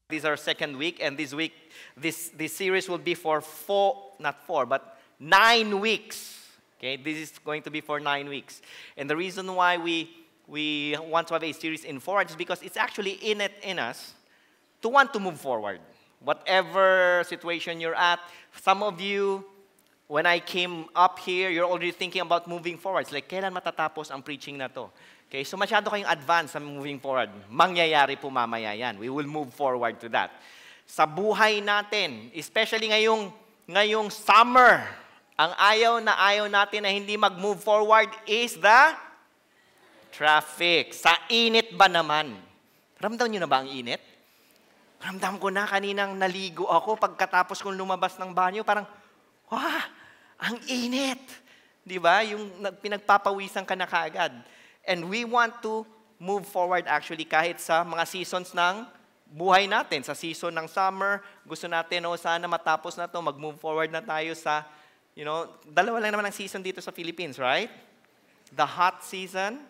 This is our second week, and this week, this series will be for 9 weeks. Okay, this is going to be for 9 weeks. And the reason why we want to have a series in forward is because it's actually in us to want to move forward. Whatever situation you're at, some of you, when I came up here, you're already thinking about moving forward. It's like, kailan matatapos ang preaching na to? Okay, so masyado kayong advance sa moving forward. Mangyayari po mamaya yan. We will move forward to that. Sa buhay natin, especially ngayong summer, ang ayaw natin na hindi mag-move forward is the traffic. Sa init ba naman? Ramdam nyo na ba ang init? Ramdam ko na kaninang naligo ako pagkatapos kong lumabas ng banyo. Parang, ang init. Di ba? Yung pinagpapawisan ka na kaagad. And we want to move forward actually kahit sa mga seasons ng buhay natin. Sa season ng summer, gusto natin, sana matapos na to, mag-move forward na tayo sa, dalawa lang naman ang season dito sa Philippines, right? The hot season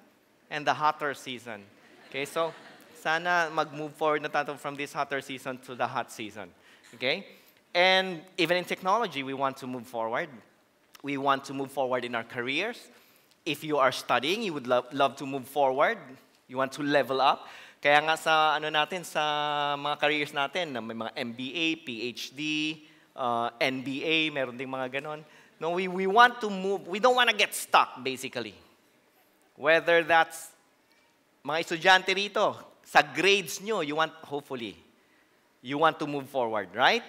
and the hotter season. Okay, so sana mag-move forward na tayo from this hotter season to the hot season. Okay? And even in technology, we want to move forward. We want to move forward in our careers. If you are studying, you would love to move forward. You want to level up. Kaya nga sa sa mga careers natin, may mga MBA, PhD, NBA, meron ding mga ganon. No, we want to move. We don't want to get stuck, basically. Whether that's mga estudyante rito, sa grades nyo, you want to move forward, right?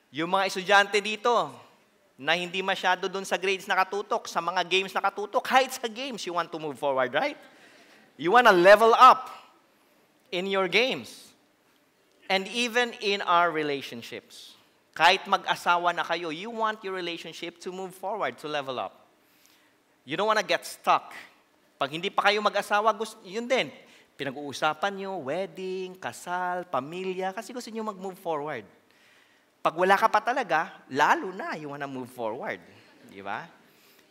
Yung mga estudyante dito, na hindi masyado dun sa grades nakatutok, sa mga games nakatutok, kahit sa games, you want to move forward, right? You want to level up in your games. And even in our relationships. Kahit mag-asawa na kayo, you want your relationship to move forward, to level up. You don't want to get stuck. Pag hindi pa kayo mag-asawa, yun din. Pinag-uusapan nyo, wedding, kasal, pamilya, kasi gusto nyo mag-move forward. Pag wala ka pa talaga, lalo na, you wanna move forward. Di ba?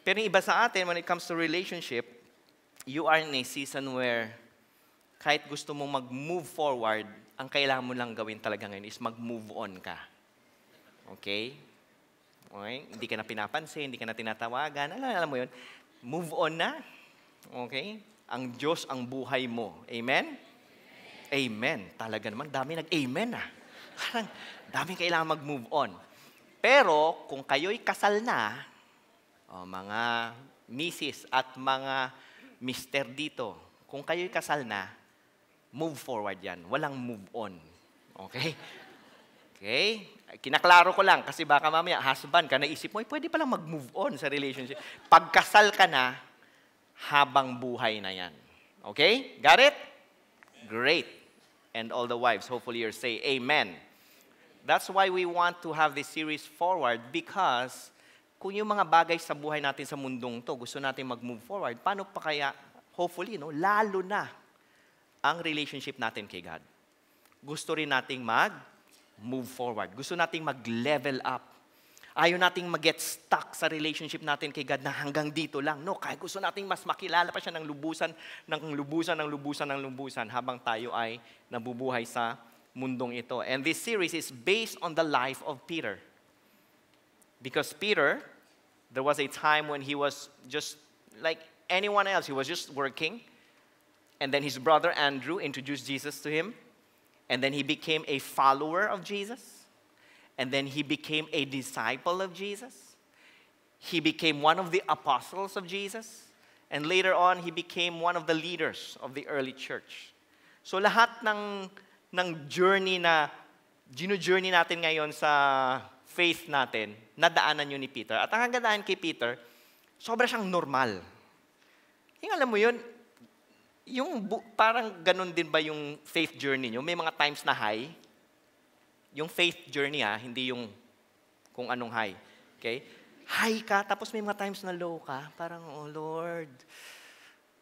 Pero yung iba sa atin, when it comes to relationship, you are in a season where kahit gusto mong mag-move forward, ang kailangan mo lang gawin talaga ngayon is mag-move on ka. Okay? Hindi ka na pinapansin, hindi ka na tinatawagan. Alam mo yun? Move on na. Okay? Ang Diyos ang buhay mo. Amen? Amen. Talaga naman, dami nag-amen ah. Parang, daming kailangan mag-move on. Pero, kung kayo'y kasal na, mga misis at mga mister dito, kung kayo'y kasal na, move forward yan. Walang move on. Okay? Okay? Kinaklaro ko lang, kasi baka mamaya, husband ka, naisip mo, pwede palang mag-move on sa relationship. Pagkasal ka na, habang buhay na yan. Okay? Got it? Great. And all the wives, hopefully you're saying amen. That's why we want to have this series forward because kung yung mga bagay sa buhay natin sa mundong to, gusto natin mag-move forward, paano pa kaya, hopefully, lalo na ang relationship natin kay God. Gusto rin nating mag-move forward. Gusto nating mag-level up. Ayaw nating mag-get stuck sa relationship natin kay God na hanggang dito lang. No, kaya gusto nating mas makilala pa siya ng lubusan habang tayo ay nabubuhay sa mundong ito. And this series is based on the life of Peter. Because Peter, there was a time when he was just like anyone else. He was just working. And then his brother Andrew introduced Jesus to him. And then he became a follower of Jesus. And then he became a disciple of Jesus. He became one of the apostles of Jesus. And later on, he became one of the leaders of the early church. So lahat ng journey na gino-journey natin ngayon sa faith natin, nadaanan yun ni Peter. At ang kagandahan kay Peter, sobra siyang normal. Yung alam mo yun, parang ganun din ba yung faith journey nyo? May mga times na high. Yung faith journey hindi yung kung anong high. Okay? High ka, tapos may mga times na low ka. Parang, oh Lord,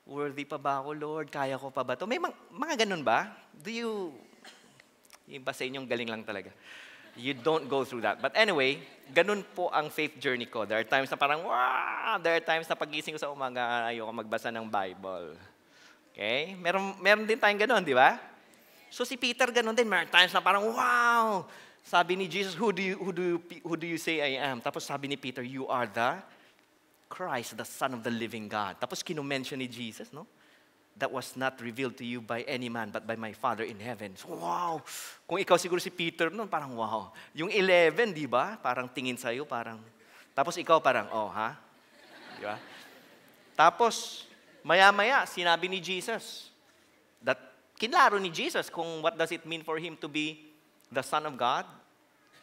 worthy pa ba ako, Lord? Kaya ko pa ba to? May mga ganun ba? Yung ba sa inyong galing lang talaga? You don't go through that. But anyway, ganun po ang faith journey ko. There are times na parang, wow! There are times na pagising ko sa umaga, ayoko magbasa ng Bible. Okay? Meron din tayong ganun, di ba? So si Peter ganun din, may times na parang, wow! Sabi ni Jesus, who do you say I am? Tapos sabi ni Peter, you are the Christ, the Son of the living God. Tapos kinumention ni Jesus, no? That was not revealed to you by any man, but by my Father in heaven. So, wow! Kung ikaw siguro si Peter noon, parang wow. Yung 11, di ba? Parang tingin sa'yo, parang... Tapos ikaw parang, oh, ha? Di ba? Tapos, maya-maya, sinabi ni Jesus, that kinlaro ni Jesus kung what does it mean for him to be the Son of God,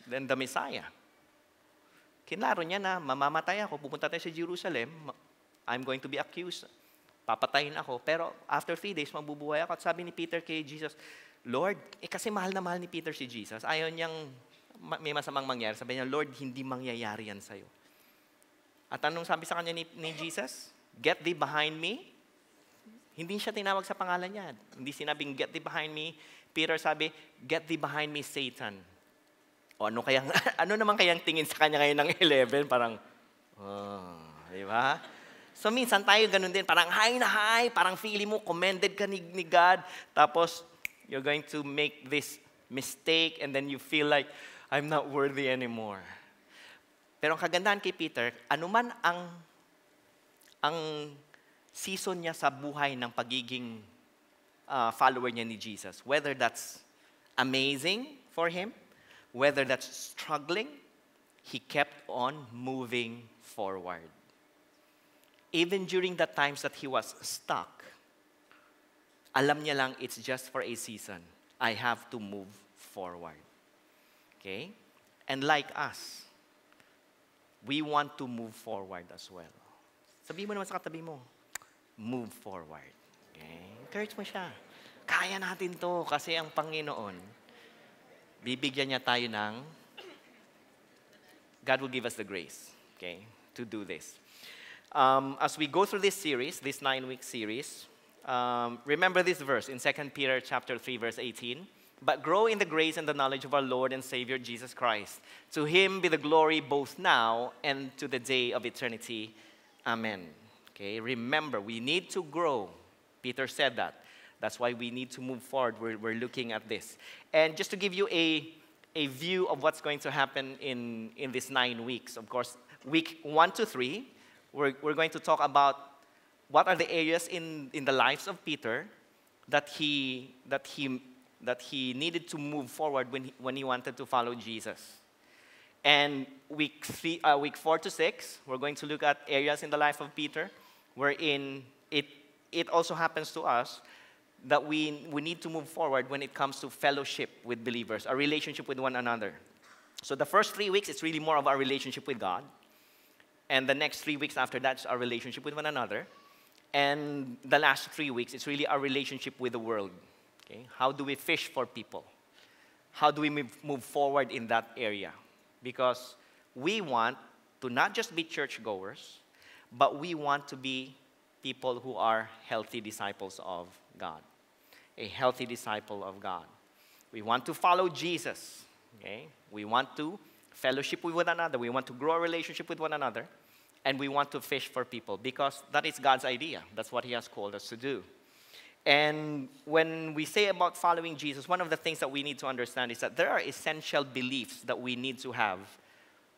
then the Messiah. Kinlaro niya na, mamamatay ako, pupunta tayo sa Jerusalem, I'm going to be accused. Papatayin ako, pero after 3 days, mabubuhay ako. At sabi ni Peter kay Jesus, Lord, kasi mahal na mahal ni Peter si Jesus. Ayaw niyang may masamang mangyari. Sabi niya, Lord, hindi mangyayari yan sa'yo. At anong sabi sa kanya ni Jesus? Get thee behind me. Hindi siya tinawag sa pangalan niya. Hindi sinabing, get thee behind me. Peter sabi, get thee behind me, Satan. O ano naman kayang tingin sa kanya ngayon ng 11? Parang, di ba? So minsan tayo ganun din, parang high na high, parang feeling mo, commended ka ni God, tapos you're going to make this mistake and then you feel like, I'm not worthy anymore. Pero ang kagandahan kay Peter, anuman ang season niya sa buhay ng pagiging follower niya ni Jesus, whether that's amazing for him, whether that's struggling, he kept on moving forward. Even during the times that he was stuck, alam niya lang, it's just for a season. I have to move forward. Okay? And like us, we want to move forward as well. Sabihin mo naman sa katabi mo, move forward. Okay? Encourage mo siya. Kaya natin to kasi ang Panginoon, bibigyan niya tayo ng, God will give us the grace, okay, to do this. As we go through this series, this 9-week series, remember this verse in 2 Peter chapter 3, verse 18. But grow in the grace and the knowledge of our Lord and Savior Jesus Christ. To Him be the glory both now and to the day of eternity. Amen. Okay, remember, we need to grow. Peter said that. That's why we need to move forward. We're looking at this. And just to give you a view of what's going to happen in these 9 weeks, of course, week 1 to 3, we're going to talk about what are the areas in the lives of Peter that he needed to move forward when he wanted to follow Jesus. And week 4 to 6, we're going to look at areas in the life of Peter wherein it also happens to us that we need to move forward when it comes to fellowship with believers, our relationship with one another. So the first 3 weeks, it's really more of our relationship with God. And the next 3 weeks after that is our relationship with one another. And the last 3 weeks, it's really our relationship with the world. Okay? How do we fish for people? How do we move forward in that area? Because we want to not just be churchgoers, but we want to be people who are healthy disciples of God. A healthy disciple of God. We want to follow Jesus. Okay? We want to fellowship with one another. We want to grow a relationship with one another. And we want to fish for people because that is God's idea. That's what He has called us to do. And when we say about following Jesus, one of the things that we need to understand is that there are essential beliefs that we need to have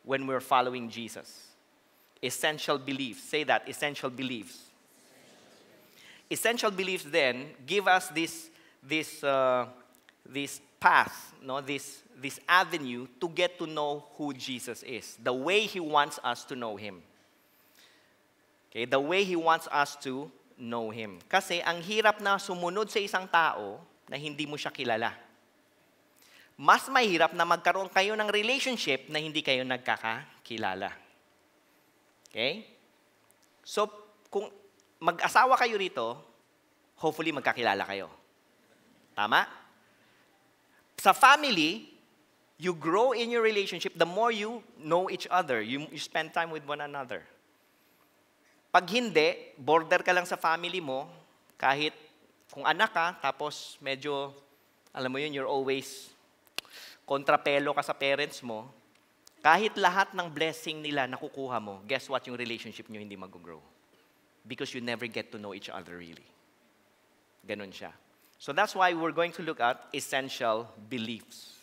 when we're following Jesus. Essential beliefs. Say that, essential beliefs. Essential beliefs then give us this path, no? this avenue to get to know who Jesus is, the way He wants us to know Him. Okay, the way He wants us to know Him. Kasi ang hirap na sumunod sa isang tao na hindi mo siya kilala. Mas mahirap na magkaroon kayo ng relationship na hindi kayo nagkakakilala. Okay? So, kung mag-asawa kayo rito, hopefully magkakilala kayo. Tama? Sa family, you grow in your relationship the more you know each other. You spend time with one another. Pag hindi, border ka lang sa family mo, kahit kung anak ka, tapos medyo, alam mo yun, you're always kontrapelo ka sa parents mo, kahit lahat ng blessing nila nakukuha mo, guess what, yung relationship nyo hindi mag-grow. Because you never get to know each other really. Ganun siya. So that's why we're going to look at essential beliefs.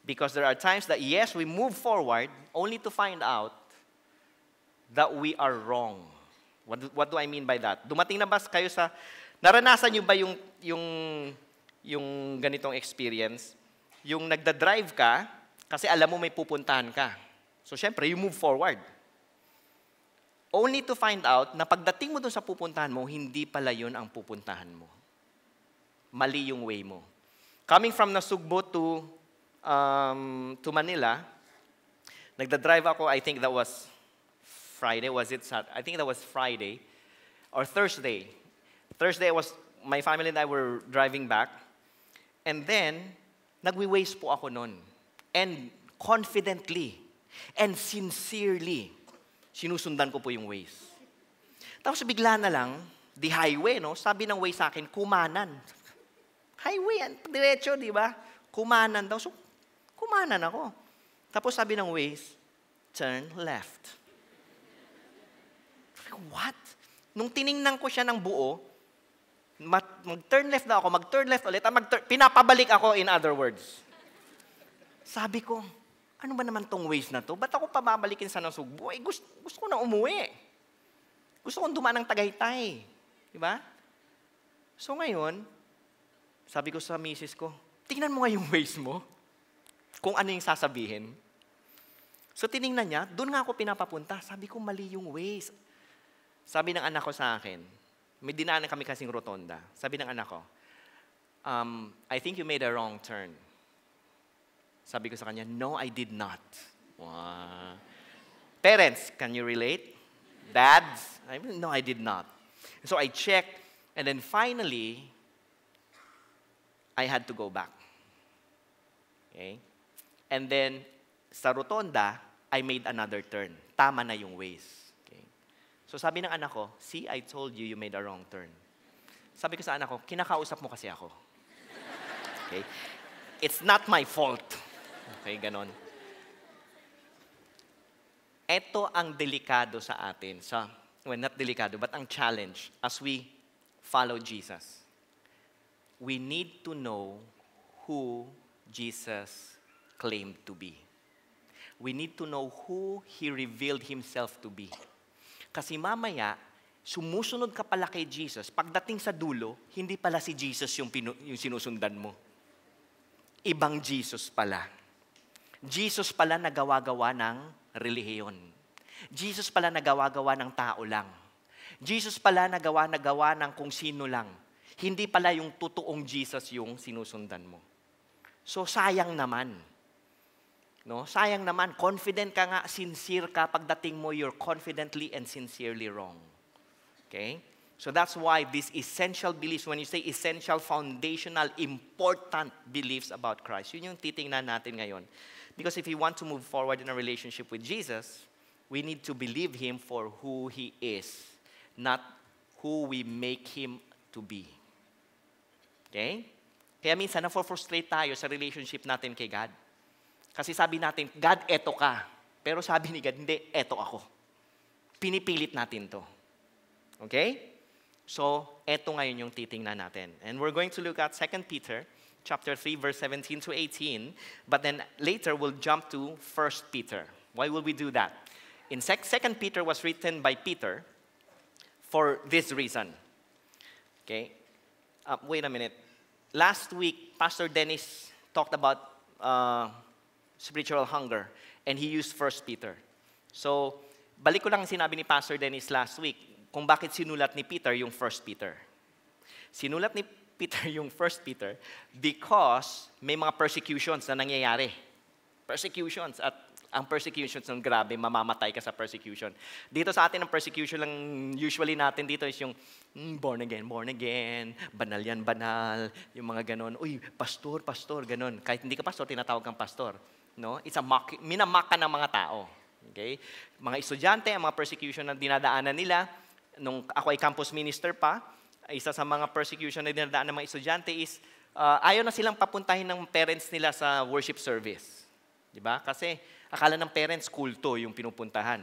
Because there are times that, yes, we move forward only to find out that we are wrong. What do I mean by that? Dumating na ba kayo sa, naranasan nyo ba yung ganitong experience? Yung nagda-drive ka, kasi alam mo may pupuntahan ka. So, syempre, you move forward. Only to find out na pagdating mo dun sa pupuntahan mo, hindi pala yun ang pupuntahan mo. Mali yung way mo. Coming from Nasugbo to Manila, nagda-drive ako, I think that was Friday. Was it Saturday? I think that was Friday or Thursday. Thursday, my family and I were driving back. And then, nagwi-waste po ako nun. And confidently and sincerely, sinusundan ko po yung Waze. Tapos bigla na lang, the highway, no? Sabi ng Waze sa akin, kumanan. Highway, diretso, di ba? Kumanan daw. So, kumanan ako. Tapos sabi ng Waze, turn left. What? Nung tiningnan ko siya ng buo, mag-turn left na ako, mag-turn left ulit, pinapabalik ako, in other words. Sabi ko, ano ba naman tong Waze na to? Ba't ako pababalikin sa Nasugbo? Gusto ko na umuwi. Gusto kong dumaan ng Tagaytay. Di ba? So ngayon, sabi ko sa misis ko, tingnan mo nga yung Waze mo. Kung ano yung sasabihin. So tiningnan niya, doon nga ako pinapapunta. Sabi ko, mali yung Waze. Sabi ng anak ko sa akin, may dinaanan kami kasing rotonda. Sabi ng anak ko, I think you made a wrong turn. Sabi ko sa kanya, no, I did not. Wow. Parents, can you relate? Dads, no, I did not. So I checked, and then finally, I had to go back. Okay? And then, sa rotonda, I made another turn. Tama na yung Waze. Okay? So sabi ng anak ko, see, I told you made a wrong turn. Sabi ko sa anak ko, kinakausap mo kasi ako. Okay? It's not my fault. Okay, ganon. Ito ang delikado sa atin. Well, not delikado, but ang challenge as we follow Jesus. We need to know who Jesus claimed to be. We need to know who He revealed Himself to be. Kasi mamaya, sumusunod ka pala kay Jesus, pagdating sa dulo, hindi pala si Jesus yung sinusundan mo. Ibang Jesus pala. Jesus pala nagawa-gawa ng relihiyon. Jesus pala nagawa-gawa ng tao lang. Jesus pala nagawa ng kung sino lang. Hindi pala yung totoong Jesus yung sinusundan mo. So sayang naman. No? Sayang naman. Confident ka nga, sincere ka. Pagdating mo, you're confidently and sincerely wrong. Okay? So that's why these essential beliefs, when you say essential, foundational, important beliefs about Christ, yun yung titingnan natin ngayon. Because if we want to move forward in a relationship with Jesus, we need to believe Him for who He is, not who we make Him to be. Okay? Kaya minsan na-frustrate tayo sa relationship natin kay God. Kasi sabi natin, God, eto ka. Pero sabi ni God, hindi, eto ako. Pinipilit natin to. Okay? So, eto ngayon yung titingnan natin. And we're going to look at 2 Peter chapter 3, verse 17 to 18. But then later, we'll jump to 1 Peter. Why will we do that? In 2 Peter was written by Peter for this reason. Okay? Wait a minute. Last week, Pastor Dennis talked about spiritual hunger, and he used 1 Peter. So, balik ko lang ang sinabi ni Pastor Dennis last week, kung bakit sinulat ni Peter yung 1 Peter. Sinulat ni Peter yung 1 Peter because may mga persecutions na nangyayari. Persecutions. At ang persecutions ng grabe, mamamatay ka sa persecution. Dito sa atin, ang persecution lang usually natin dito is yung born again, banal yan, banal, yung mga ganon. Uy, pastor, ganon. Kahit hindi ka pastor, tinatawag kang pastor. No? It's a minamak ka ng mga tao. Okay? Mga estudyante, ang mga persecution na dinadaanan nila, nung ako ay campus minister pa, isa sa mga persecution na dinadaan ng mga estudyante is ayaw na silang papuntahin ng parents nila sa worship service. Diba? Kasi akala ng parents, kulto yung pinupuntahan.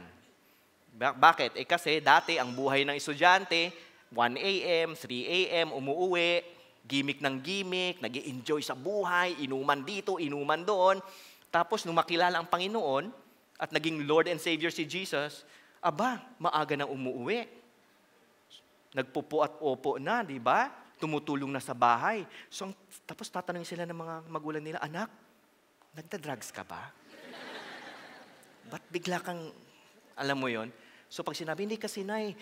Bakit? Kasi dati ang buhay ng estudyante, 1 a.m., 3 a.m., umuuwi. Gimmick ng gimmick, nag-i-enjoy sa buhay, inuman dito, inuman doon. Tapos nung makilala ang Panginoon at naging Lord and Savior si Jesus, aba, maaga nang umuwi. Nagpupo at opo na, di ba? Tumutulong na sa bahay. So, tapos tatanungin sila ng mga magulang nila, anak, nagda-drugs ka ba? Ba't bigla kang, alam mo yon? So pag sinabi, hindi kasi nay,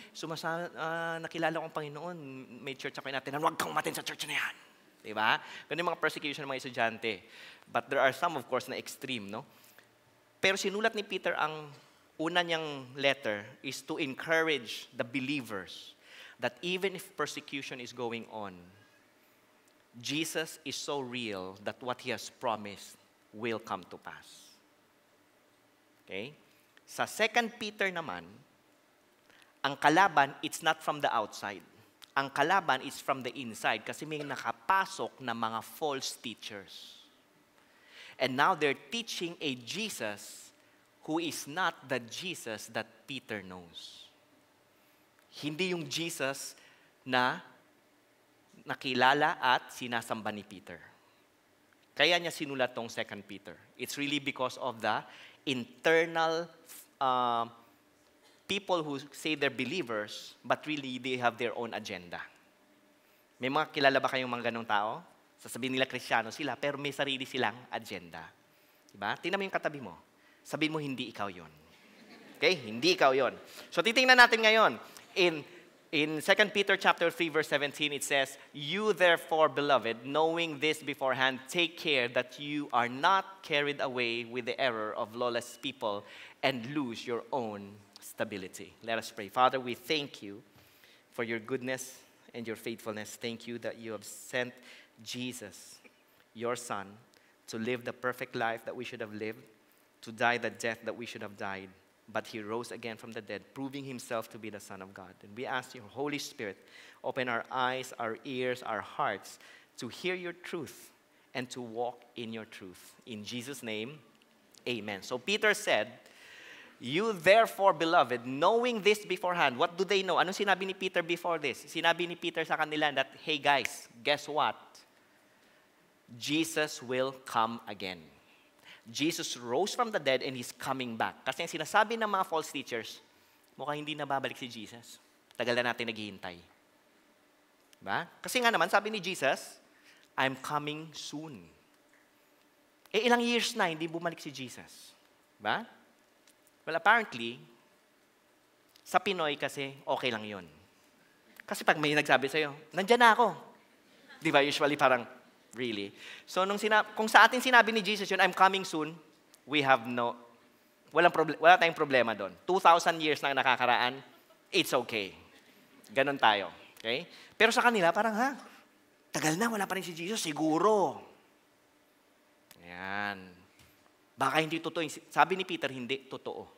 nakilala ko ang Panginoon, may church ako natin, huwag kang umatin sa church na yan. Diba? Ganun yung mga persecution ng mga estudyante. But there are some, of course, na extreme, no? Pero sinulat ni Peter ang una niyang letter is to encourage the believers that even if persecution is going on, Jesus is so real that what He has promised will come to pass. Okay? Sa 2 Peter naman, ang kalaban, it's not from the outside. Ang kalaban is from the inside kasi may nakapasok na mga false teachers. And now they're teaching a Jesus who is not the Jesus that Peter knows. Hindi yung Jesus na nakilala at sinasamba ni Peter. Kaya niya sinulat tong 2 Peter. It's really because of the internal people who say they're believers, but really they have their own agenda. May mga kilala ba kayong mga ganong tao? Sasabihin nila Kristiyano sila, pero may sarili silang agenda. Diba? Tingnan mo yung katabi mo. Sabihin mo, hindi ikaw yon. Okay? Hindi ikaw yon. So titingnan natin ngayon. In 2 Peter chapter 3, verse 17, it says, "You therefore, beloved, knowing this beforehand, take care that you are not carried away with the error of lawless people and lose your own stability." Let us pray. Father, we thank you for your goodness and your faithfulness. Thank you that you have sent Jesus, your Son, to live the perfect life that we should have lived, to die the death that we should have died. But He rose again from the dead, proving Himself to be the Son of God. And we ask your Holy Spirit, open our eyes, our ears, our hearts, to hear your truth and to walk in your truth. In Jesus' name, amen. So Peter said, "You therefore, beloved, knowing this beforehand," what do they know? Anong sinabi ni Peter before this? Sinabi ni Peter sa kanila that, hey guys, guess what? Jesus will come again. Jesus rose from the dead and He's coming back. Kasi ang sinasabi ng mga false teachers, mukhang hindi na babalik si Jesus. Tagal na natin naghihintay. Diba? Kasi nga naman, sabi ni Jesus, I'm coming soon. Eh ilang years na hindi bumalik si Jesus. Diba? Well, apparently, sa Pinoy kasi, okay lang yun. Kasi pag may nagsabi sa'yo, nandyan na ako. Di ba? Usually parang, really? So, kung sa atin sinabi ni Jesus yun, I'm coming soon, we have wala tayong problema doon. 2,000 years na nakakaraan, it's okay. Ganon tayo. Okay? Pero sa kanila, parang, tagal na, wala pa rin si Jesus, siguro. Ayan. Baka hindi totoo. Sabi ni Peter, hindi totoo.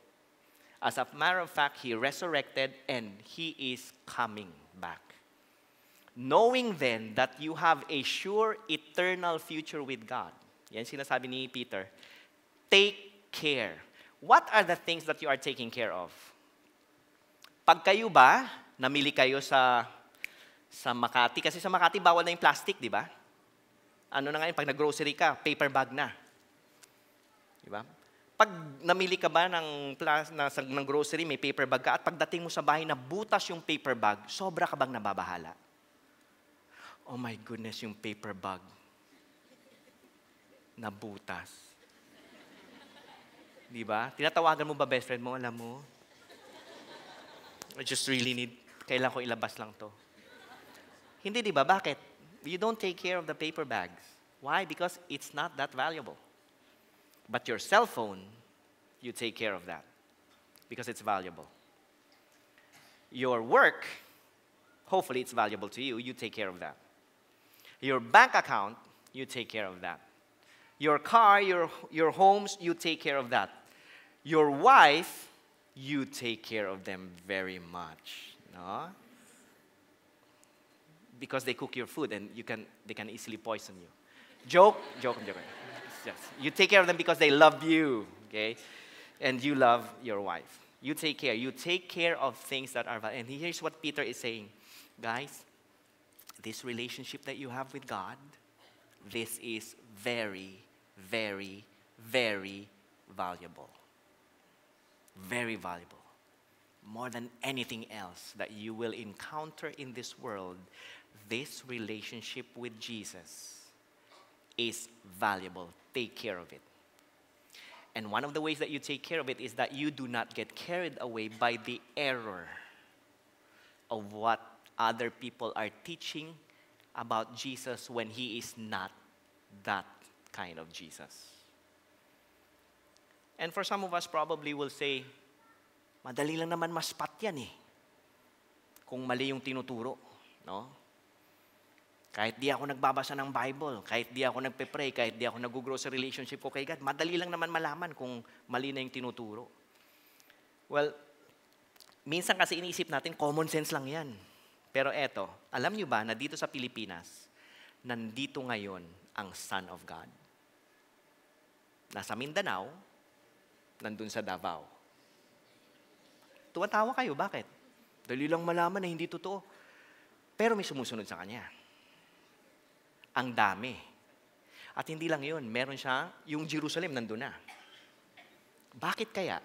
As a matter of fact, He resurrected and He is coming back. Knowing then that you have a sure eternal future with God. Yan sinasabi ni Peter. Take care. What are the things that you are taking care of? Pag kayo ba, namili kayo sa Makati, kasi sa Makati bawal na yung plastic, di ba? Ano na ngayon, pag nag-grocery ka, paper bag na. Di ba? Pag namili ka ba ng grocery, may paper bag ka, at pagdating mo sa bahay na butas yung paper bag, sobra ka bang nababahala? Oh my goodness, yung paper bag. Nabutas. Di ba? Tinatawagan mo ba best friend mo? Alam mo, I just really need, kailan ko ilabas lang to. Hindi, di ba? Bakit? You don't take care of the paper bags. Why? Because it's not that valuable. But your cell phone, you take care of that. Because it's valuable. Your work, hopefully it's valuable to you. You take care of that. Your bank account, you take care of that. Your car, your homes, you take care of that. Your wife, you take care of them very much. No? Because they cook your food and they can easily poison you. Joke. Yes. You take care of them because they love you, okay? And you love your wife. You take care. You take care of things that are valuable. And here's what Peter is saying. Guys, this relationship that you have with God, this is very, very, very valuable. Very valuable. More than anything else that you will encounter in this world, this relationship with Jesus is valuable. Take care of it. And one of the ways that you take care of it is that you do not get carried away by the error of what other people are teaching about Jesus when He is not that kind of Jesus. And for some of us probably will say, madali lang naman maspat yan eh. Kung mali yung tinuturo, no? Kahit di ako nagbabasa ng Bible, kahit di ako nagpe-pray, kahit di ako nag-grow sa relationship ko kay God, madali lang naman malaman kung mali na yung tinuturo. Well, minsan kasi iniisip natin, common sense lang yan. Pero eto, alam nyo ba na dito sa Pilipinas, nandito ngayon ang Son of God. Nasa Mindanao, nandun sa Davao. Tuwatawa kayo, bakit? Dali lang malaman na hindi totoo. Pero may sumusunod sa Kanya. Ang dami. At hindi lang yun, meron siya, yung Jerusalem nandun na. Bakit kaya?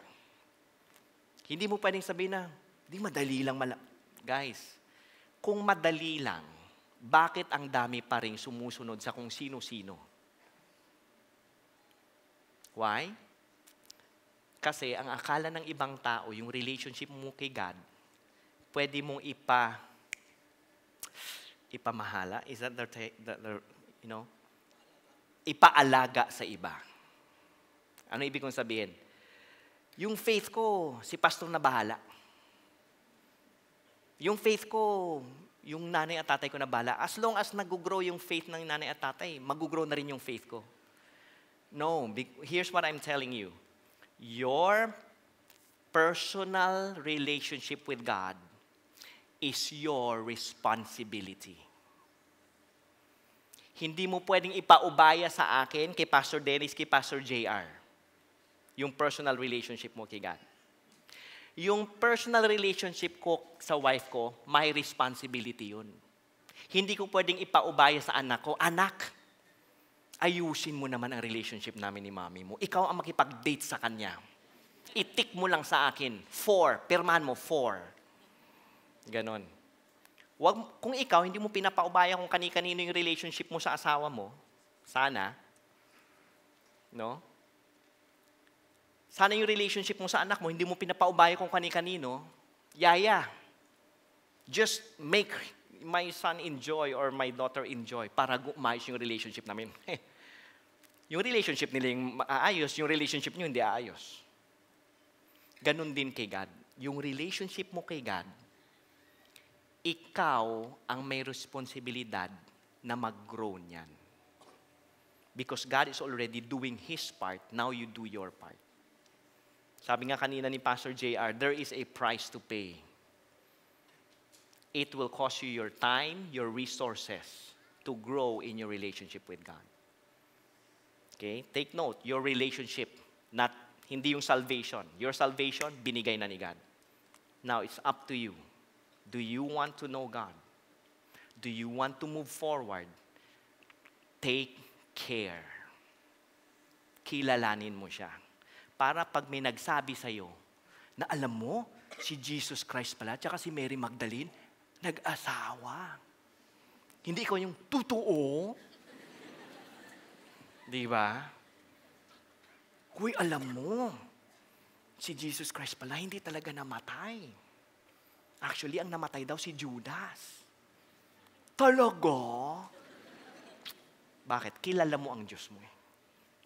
Hindi mo pwedeng sabihin na, di madali lang Guys, kung madali lang, bakit ang dami pa rin sumusunod sa kung sino-sino? Why? Kasi ang akala ng ibang tao, yung relationship mo kay God, pwede mong ipamahala, is that ipaalaga sa iba. Ano ibig kong sabihin? Yung faith ko, si pastor na bahala. Yung faith ko, yung nanay at tatay ko na bahala. As long as nag-grow yung faith ng nanay at tatay, mag-grow na rin yung faith ko. No, here's what I'm telling you. Your personal relationship with God is your responsibility. Hindi mo pwedeng ipaubaya sa akin, kay Pastor Dennis, kay Pastor JR, yung personal relationship mo kay God. Yung personal relationship ko sa wife ko, my responsibility yun. Hindi ko pwedeng ipaubaya sa anak ko, anak, ayusin mo naman ang relationship namin ni mami mo. Ikaw ang makipag-date sa kanya. Itik mo lang sa akin, 4, pirmahan mo, 4. Ganon. Kung ikaw, hindi mo pinapaubaya kung kani-kanino yung relationship mo sa asawa mo, sana, no? Sana yung relationship mo sa anak mo, hindi mo pinapaubaya kung kani-kanino, yaya, just make my son enjoy or my daughter enjoy para umayos yung relationship namin. Yung relationship nila yung aayos, yung relationship nyo hindi aayos. Ganon din kay God. Yung relationship mo kay God, ikaw ang may responsibilidad na mag-grow niyan. Because God is already doing His part, now you do your part. Sabi nga kanina ni Pastor JR, there is a price to pay. It will cost you your time, your resources to grow in your relationship with God. Okay? Take note, your relationship, hindi yung salvation. Your salvation, binigay na ni God. Now, it's up to you. Do you want to know God? Do you want to move forward? Take care. Kilalanin mo siya. Para pag may nagsabi sa'yo, na alam mo, si Jesus Christ pala, tsaka si Mary Magdalene, nag-asawa. Hindi ikaw yung totoo. Di ba? Huy, alam mo, si Jesus Christ pala, hindi talaga namatay. Actually, ang namatay daw si Judas. Talaga? Bakit? Kilala mo ang Diyos mo eh.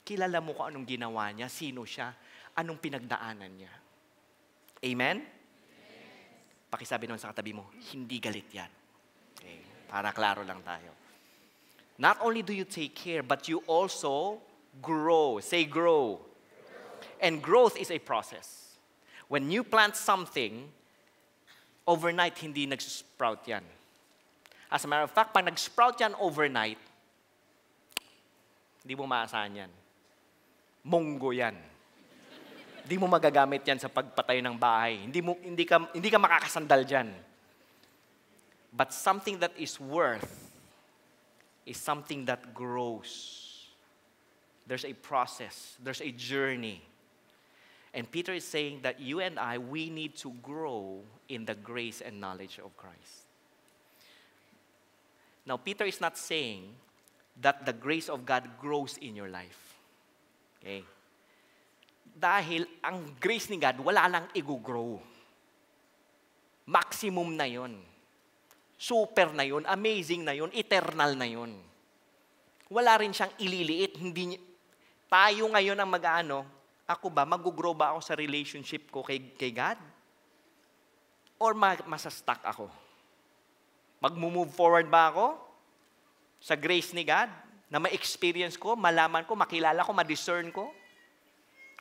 Kilala mo kung anong ginawa niya, sino siya, anong pinagdaanan niya. Amen? Pakisabi naman sa katabi mo, hindi galit yan. Okay. Para klaro lang tayo. Not only do you take care, but you also grow. Say grow. And growth is a process. When you plant something, overnight, hindi nag-sprout yan. As a matter of fact, pag nag-sprout yan overnight, hindi mo maasahan yan. Munggo yan. Hindi mo magagamit yan sa pagpatay ng bahay. Hindi ka makakasandal dyan. But something that is worth is something that grows. There's a process. There's a journey. And Peter is saying that you and I, we need to grow in the grace and knowledge of Christ. Now, Peter is not saying that the grace of God grows in your life. Okay? Dahil ang grace ni God, wala lang i-grow. Maximum na yon. Super na yon, amazing na yon, eternal na yon. Wala rin siyang ililiit. Tayo ngayon ang ako ba, mag-grow ba ako sa relationship ko kay God? Or masastuck ako? Mag-move forward ba ako sa grace ni God na ma-experience ko, malaman ko, makilala ko, ma-discern ko?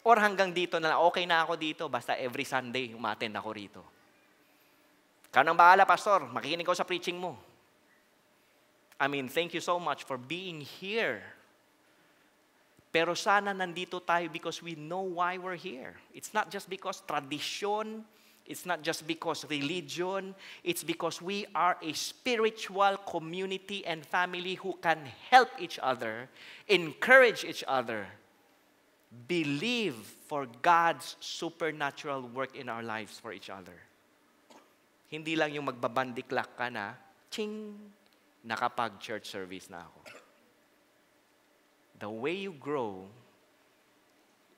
Or hanggang dito na lang, okay na ako dito, basta every Sunday, umattend ako rito. Kanang bahala, Pastor, makikinig ko sa preaching mo. Thank you so much for being here. Pero sana nandito tayo because we know why we're here. It's not just because tradition, it's not just because religion, it's because we are a spiritual community and family who can help each other, encourage each other, believe for God's supernatural work in our lives for each other. Hindi lang yung magbabandiklak ka na, ching, nakapag-church service na ako. The way you grow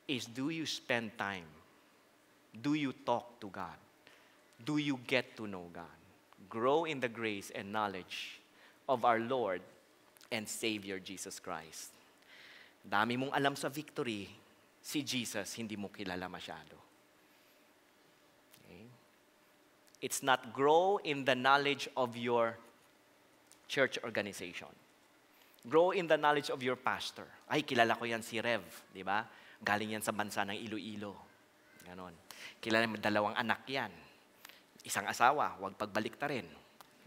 is, do you spend time? Do you talk to God? Do you get to know God? Grow in the grace and knowledge of our Lord and Savior Jesus Christ. Dami mong alam sa victory, si Jesus hindi mo kilala masyado. Okay? It's not grow in the knowledge of your church organization. Grow in the knowledge of your pastor. Ay, kilala ko yan si Rev, di ba? Galing yan sa bansa ng Iloilo. Ganon. Kilala mo, 2 anak yan. Isang asawa, huwag pagbalik ta rin.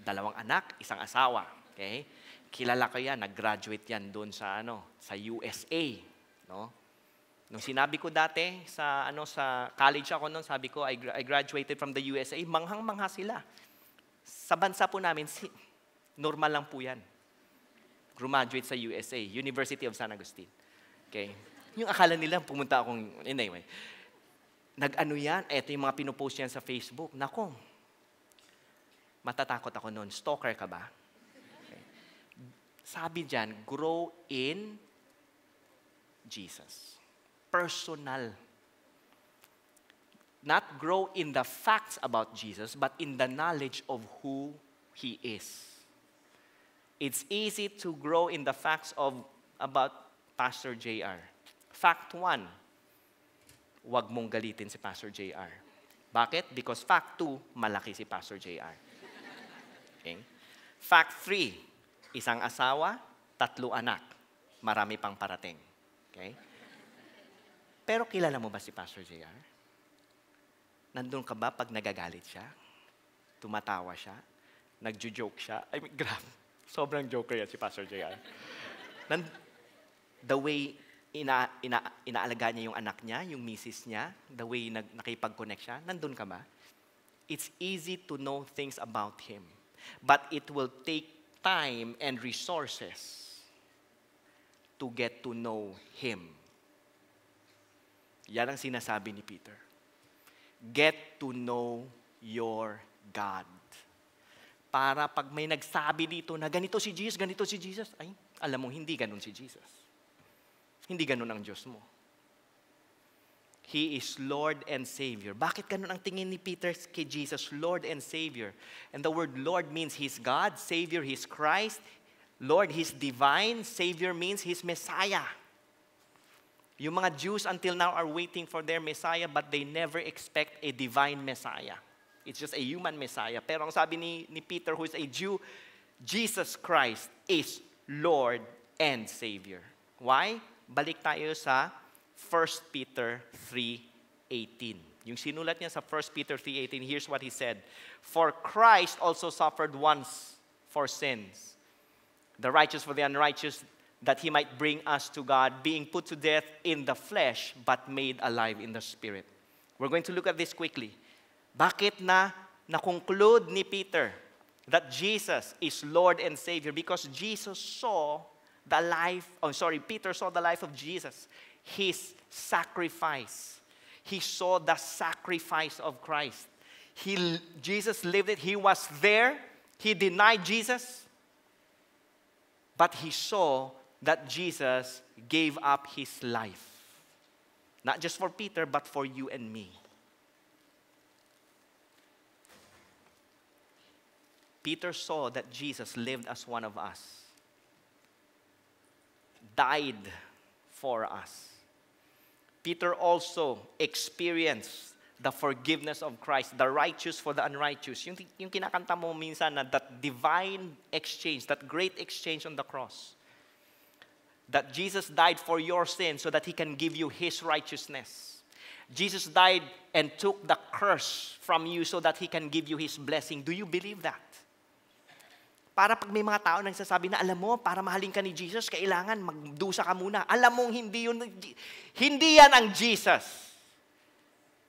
2 anak, isang asawa. Okay? Kilala ko yan, nag-graduate yan doon sa sa USA, no? Nung sinabi ko dati sa college ako noon, sabi ko I graduated from the USA, manghang-mangha sila. Sa bansa po namin, normal lang po yan. Graduate sa USA, University of San Agustin. Okay? Yung akala nila, pumunta akong, anyway. Yan, eto yung mga pinupost yan sa Facebook. Nako, matatakot ako noon. Stalker ka ba? Okay. Sabi dyan, grow in Jesus. Personal. Not grow in the facts about Jesus, but in the knowledge of who He is. It's easy to grow in the facts about Pastor JR. Fact 1, huwag mong galitin si Pastor JR. Bakit? Because fact 2, malaki si Pastor JR. Okay? Fact 3, isang asawa, 3 anak, marami pang parating. Okay? Pero kilala mo ba si Pastor JR? Nandun ka ba pag nagagalit siya? Tumatawa siya? Nagjo-joke siya? Grabe. Sobrang joker yan si Pastor JR. The way inaalaga niya yung anak niya, yung misis niya, the way nakipag-connect siya, nandun ka ba? It's easy to know things about Him. But it will take time and resources to get to know Him. Yan ang sinasabi ni Peter. Get to know your God. Para pag may nagsabi dito na ganito si Jesus, ay, alam mo, hindi ganun si Jesus. Hindi ganun ang Diyos mo. He is Lord and Savior. Bakit ganun ang tingin ni Peter kay Jesus? Lord and Savior. And the word Lord means He's God, Savior, He's Christ. Lord, He's divine. Savior means He's Messiah. Yung mga Jews until now are waiting for their Messiah, but they never expect a divine Messiah. It's just a human Messiah. Pero ang sabi ni Peter, who is a Jew, Jesus Christ is Lord and Savior. Why? Balik tayo sa 1 Peter 3:18. Yung sinulat niya sa 1 Peter 3:18, here's what he said. For Christ also suffered once for sins, the righteous for the unrighteous, that He might bring us to God, being put to death in the flesh, but made alive in the Spirit. We're going to look at this quickly. Bakit na conclude ni Peter that Jesus is Lord and Savior because Jesus saw the life, Peter saw the life of Jesus, his sacrifice. He saw the sacrifice of Christ. Jesus lived it. He was there. He denied Jesus. But he saw that Jesus gave up his life. Not just for Peter, but for you and me. Peter saw that Jesus lived as one of us, died for us. Peter also experienced the forgiveness of Christ, the righteous for the unrighteous. Yung kinakanta mo minsan na that divine exchange, that great exchange on the cross. That Jesus died for your sin so that He can give you His righteousness. Jesus died and took the curse from you so that He can give you His blessing. Do you believe that? Para pag may mga tao nagsasabi na, alam mo, para mahalin ka ni Jesus, kailangan magdusa ka muna. Alam mo, hindi yan ang Jesus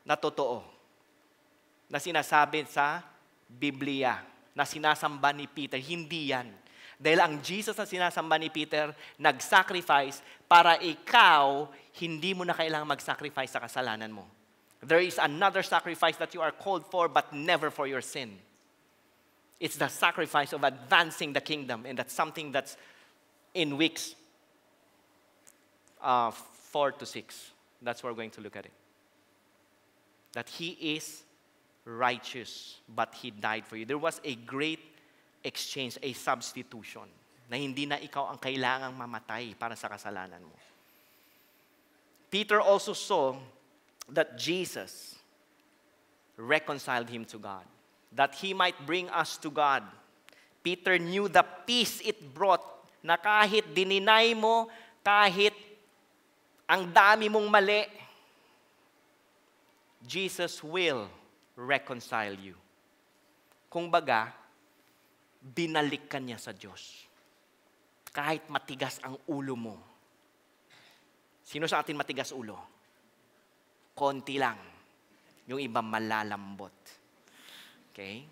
na totoo. Na sinasabi sa Biblia, na sinasamba ni Peter. Hindi yan. Dahil ang Jesus na sinasamba ni Peter, nag-sacrifice para ikaw, hindi mo na kailangan mag-sacrifice sa kasalanan mo. There is another sacrifice that you are called for, but never for your sin. It's the sacrifice of advancing the kingdom. And that's something that's in weeks 4 to 6. That's where we're going to look at it. That He is righteous, but He died for you. There was a great exchange, a substitution, na hindi na ikaw ang kailangang mamatay para sa kasalanan mo. Peter also saw that Jesus reconciled him to God, that He might bring us to God. Peter knew the peace it brought, na kahit dininay mo, kahit ang dami mong mali, Jesus will reconcile you. Kung baga, binalik ka niya sa Diyos. Kahit matigas ang ulo mo. Sino sa atin matigas ulo? Konti lang. Yung iba malalambot. Okay?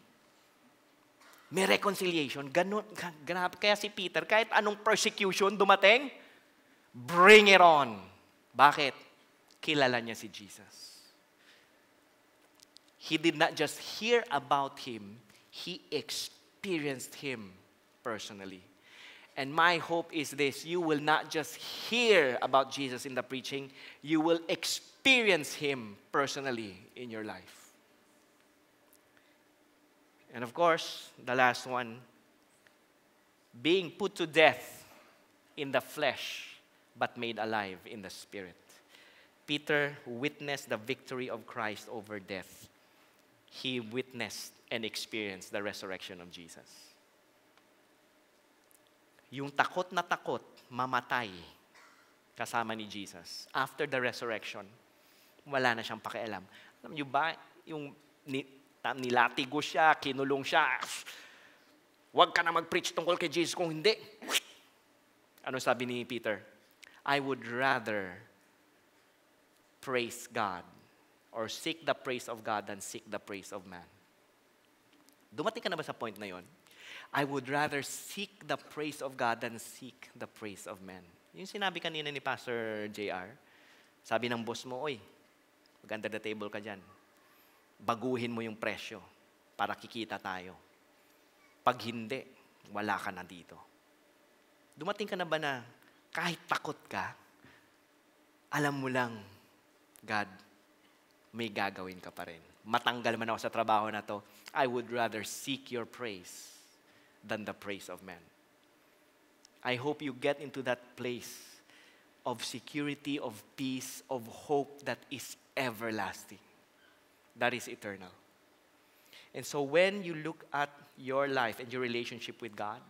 May reconciliation. Ganun. Kaya si Peter, kahit anong persecution dumating, bring it on. Bakit? Kilala niya si Jesus. He did not just hear about Him, he experienced Him personally. And my hope is this, you will not just hear about Jesus in the preaching, you will experience Him personally in your life. And of course, the last one, being put to death in the flesh, but made alive in the Spirit. Peter witnessed the victory of Christ over death. He witnessed and experienced the resurrection of Jesus. Yung takot na takot, mamatay kasama ni Jesus. After the resurrection, wala na siyang pakialam. Alam niyo ba, yung nilatigo siya, kinulong siya, huwag ka na mag-preach tungkol kay Jesus kung hindi. Ano sabi ni Peter? I would rather praise God or seek the praise of God than seek the praise of man. Dumating ka na ba sa point na yon? I would rather seek the praise of God than seek the praise of man. Yung sinabi kanina ni Pastor JR, sabi ng boss mo, oy, mag-under the table ka dyan. Baguhin mo yung presyo para kikita tayo. Pag hindi, wala ka na dito. Dumating ka na ba na kahit takot ka, alam mo lang, God, may gagawin ka pa rin. Matanggal man ako sa trabaho na to, I would rather seek your praise than the praise of man. I hope you get into that place of security, of peace, of hope that is everlasting. That is eternal. And so when you look at your life and your relationship with God,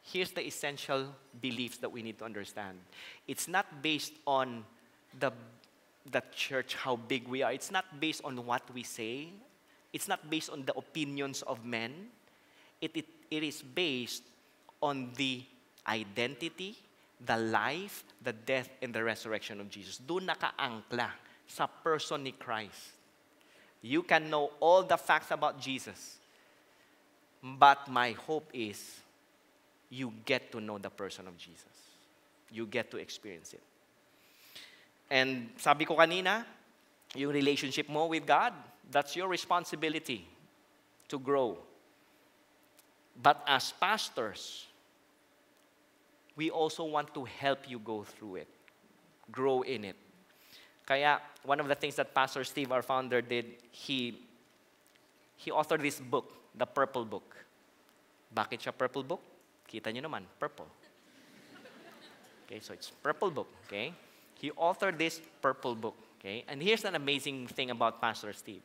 here's the essential beliefs that we need to understand. It's not based on the church, how big we are. It's not based on what we say. It's not based on the opinions of men. It is based on the identity, the life, the death, and the resurrection of Jesus. Doon nakaangkla sa person ni Christ. You can know all the facts about Jesus. But my hope is you get to know the person of Jesus. You get to experience it. And sabi ko kanina, yung relationship mo with God, that's your responsibility to grow. But as pastors, we also want to help you go through it, grow in it. Kaya, one of the things that Pastor Steve, our founder, did, he authored this book, the Purple Book. Bakit siya Purple Book? Kita niyo naman, purple. Okay, so it's Purple Book, okay? He authored this Purple Book, okay? And here's an amazing thing about Pastor Steve.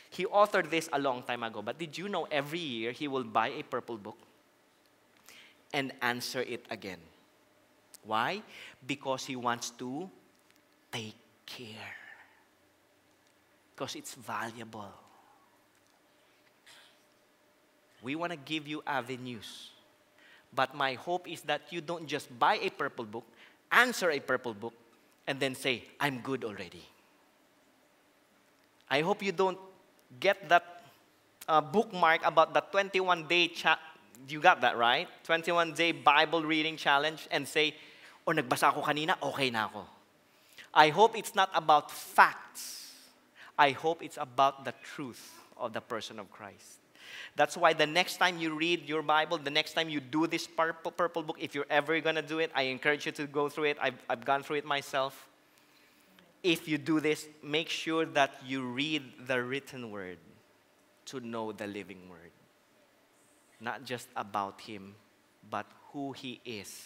He authored this a long time ago, but did you know every year he will buy a Purple Book and answer it again? Why? Because he wants to take care. Because it's valuable. We want to give you avenues. But my hope is that you don't just buy a Purple Book, answer a Purple Book, and then say, I'm good already. I hope you don't get that bookmark about the 21-day you got that, right? 21-day Bible reading challenge and say, nagbasa ako kanina, okay na ako. I hope it's not about facts. I hope it's about the truth of the person of Christ. That's why the next time you read your Bible, the next time you do this purple book, if you're ever going to do it, I encourage you to go through it. I've gone through it myself. If you do this, make sure that you read the written word to know the living word. Not just about him, but who he is.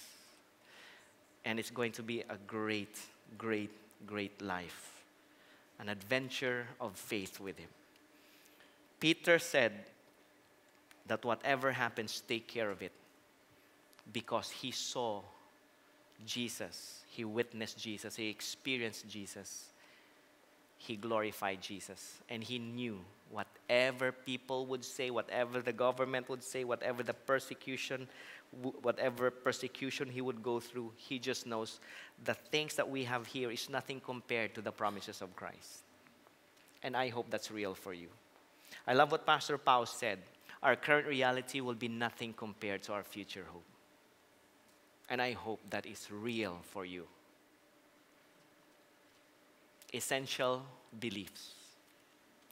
And it's going to be a great, great, great life. An adventure of faith with him. Peter said that whatever happens, take care of it. Because he saw Jesus. He witnessed Jesus. He experienced Jesus. He glorified Jesus. And he knew whatever people would say, whatever the government would say, whatever persecution he would go through, he just knows the things that we have here is nothing compared to the promises of Christ. And I hope that's real for you. I love what Pastor Pao said. Our current reality will be nothing compared to our future hope. And I hope that is real for you. Essential beliefs.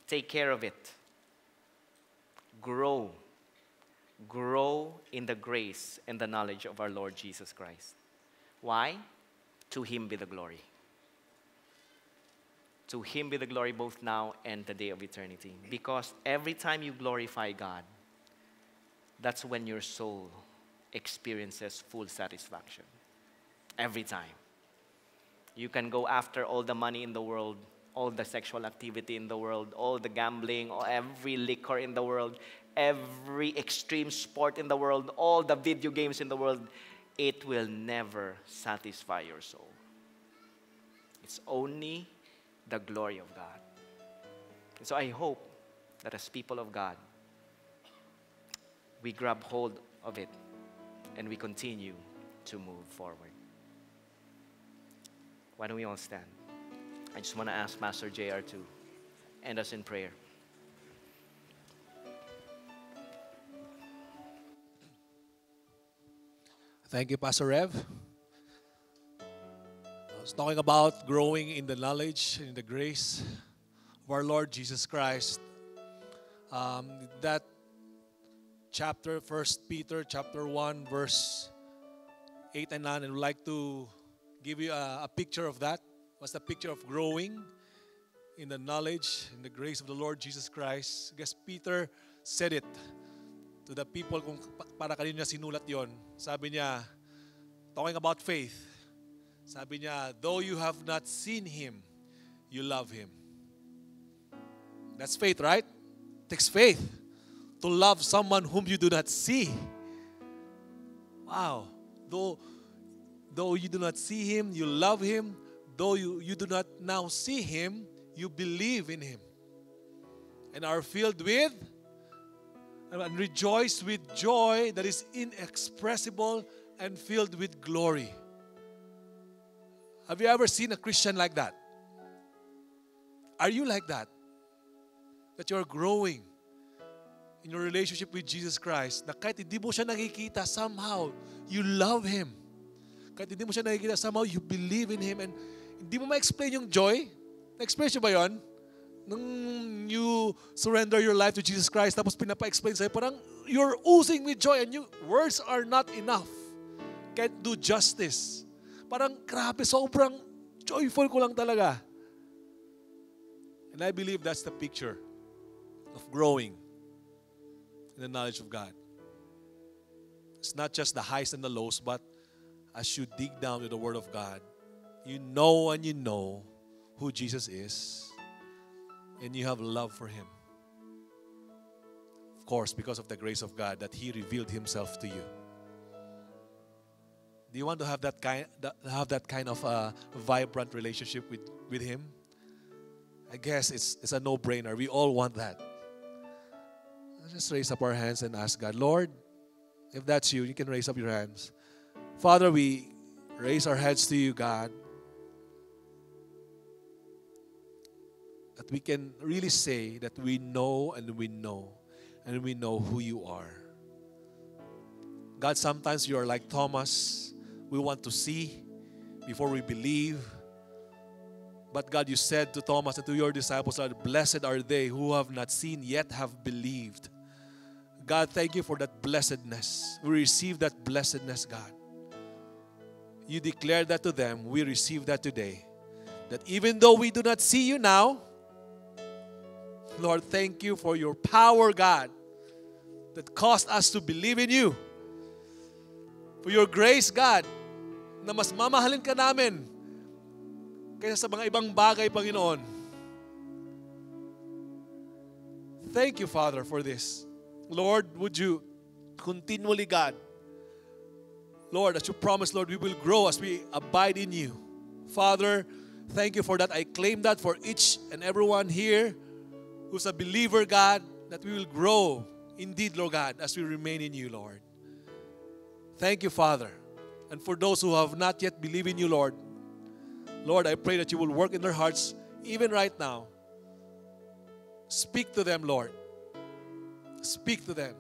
Take care of it. Grow. Grow in the grace and the knowledge of our Lord Jesus Christ. Why? To him be the glory. To him be the glory both now and the day of eternity. Because every time you glorify God, that's when your soul experiences full satisfaction. Every time. You can go after all the money in the world, all the sexual activity in the world, all the gambling, every liquor in the world, every extreme sport in the world, all the video games in the world. It will never satisfy your soul. It's only the glory of God. And so I hope that as people of God, we grab hold of it and we continue to move forward. Why don't we all stand? I just want to ask Pastor JR to end us in prayer. Thank you, Pastor Rev. I was talking about growing in the knowledge and the grace of our Lord Jesus Christ. That chapter, 1 Peter chapter 1, verse 8 and 9, and I'd like to give you a picture of that. What's the picture of growing in the knowledge and the grace of the Lord Jesus Christ? I guess Peter said it to the people, kung para kanino niya sinulat yon. Sabi niya, talking about faith, sabi niya, though you have not seen Him, you love Him. That's faith, right? It takes faith to love someone whom you do not see. Wow. Though you do not see Him, you love Him. Though you do not now see Him, you believe in Him. And are filled with and rejoice with joy that is inexpressible and filled with glory. Have you ever seen a Christian like that? Are you like that? That you're growing in your relationship with Jesus Christ, na kahit hindi mo siya nakikita, somehow, you love Him. Kahit hindi mo siya nakikita, somehow, you believe in Him. And hindi mo ma-explain yung joy. Na-experience nyo ba yun? Nung you surrender your life to Jesus Christ, tapos pinapa-explain sa'yo, parang you're oozing with joy and words are not enough. Can't do justice. Parang grabe, sobrang joyful ko lang talaga. And I believe that's the picture of growing in the knowledge of God. It's not just the highs and the lows, but as you dig down to the Word of God, you know and you know who Jesus is, and you have love for Him. Of course, because of the grace of God that He revealed Himself to you. Do you want to have that kind of vibrant relationship with Him? I guess it's a no-brainer. We all want that. Let's just raise up our hands and ask God, Lord, if that's you, you can raise up your hands. Father, we raise our heads to you, God, that we can really say that we know and we know and we know who you are. God, sometimes you are like Thomas. We want to see before we believe. But God, you said to Thomas and to your disciples, blessed are they who have not seen yet have believed. God, thank you for that blessedness. We receive that blessedness, God. You declared that to them. We receive that today. That even though we do not see you now, Lord, thank you for your power, God, that caused us to believe in you. For your grace, God, na mas mamahalin ka namin kaysa sa mga ibang bagay, Panginoon. Thank you, Father, for this. Lord, would you continually, God, Lord, as you promised, Lord, we will grow as we abide in you. Father, thank you for that. I claim that for each and everyone here who's a believer, God, that we will grow indeed, Lord God, as we remain in you, Lord. Thank you, Father. And for those who have not yet believed in you, Lord, Lord, I pray that you will work in their hearts even right now. Speak to them, Lord. Speak to them.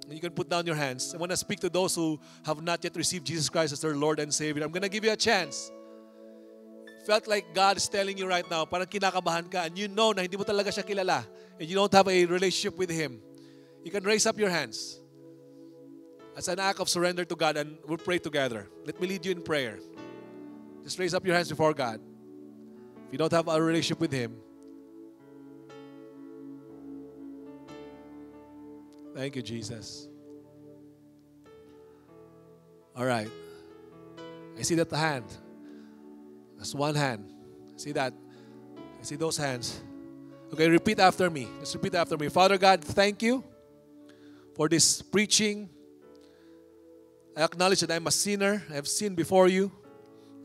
And you can put down your hands. I want to speak to those who have not yet received Jesus Christ as their Lord and Savior. I'm going to give you a chance. Felt like God is telling you right now, parang kinakabahan ka, and you know na hindi mo talaga siya kilala, and you don't have a relationship with Him. You can raise up your hands as an act of surrender to God, and we'll pray together. Let me lead you in prayer. Just raise up your hands before God. If you don't have a relationship with Him, thank you, Jesus. All right. I see that hand. That's one hand. See that? I see those hands. Okay, repeat after me. Just repeat after me. Father God, thank you for this preaching. I acknowledge that I'm a sinner. I have sinned before you.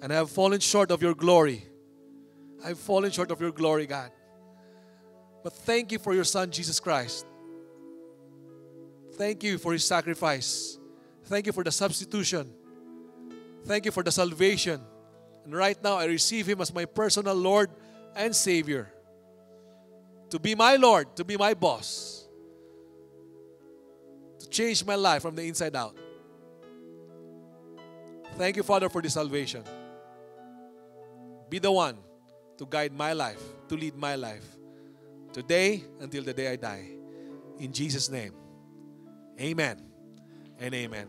And I have fallen short of your glory. I've fallen short of your glory, God. But thank you for your Son, Jesus Christ. Thank you for His sacrifice. Thank you for the substitution. Thank you for the salvation. And right now, I receive Him as my personal Lord and Savior. To be my Lord, to be my boss. To change my life from the inside out. Thank you, Father, for the salvation. Be the one to guide my life, to lead my life. Today until the day I die. In Jesus' name. Amen and amen.